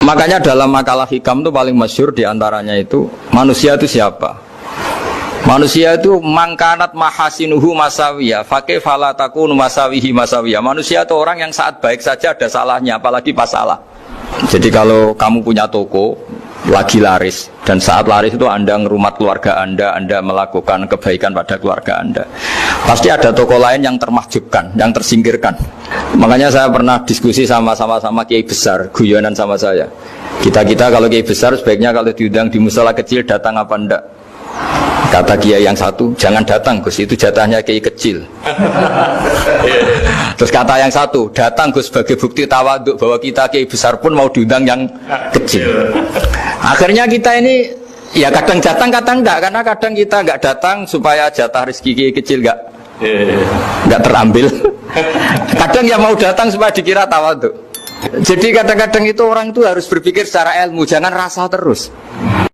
Makanya dalam makalah hikam itu paling masyhur diantaranya itu manusia itu siapa? Manusia itu mangkanat mahasinuhu masawiyah, fakih falatakun masawihi masawiyah. Manusia itu orang yang saat baik saja ada salahnya, apalagi pas salah. Jadi kalau kamu punya toko lagi laris dan saat laris itu Anda ngerumat keluarga Anda melakukan kebaikan pada keluarga Anda, pasti ada toko lain yang termahjubkan, yang tersingkirkan. Makanya saya pernah diskusi sama kiai besar, guyonan sama saya. Kita kalau kiai besar sebaiknya kalau diundang di musala kecil datang apa enggak? Kata kiai yang satu, jangan datang Gus, itu jatahnya kiai kecil. Terus kata yang satu, datang Gus sebagai bukti tawaduk bahwa kita kiai besar pun mau diundang yang kecil. Akhirnya kita ini ya kadang datang kadang enggak, karena kadang kita enggak datang supaya jatah rezeki kiai kecil enggak terambil. Kadang ya mau datang supaya dikira tawaduk. Jadi kadang-kadang itu orang itu harus berpikir secara ilmu, jangan rasa terus.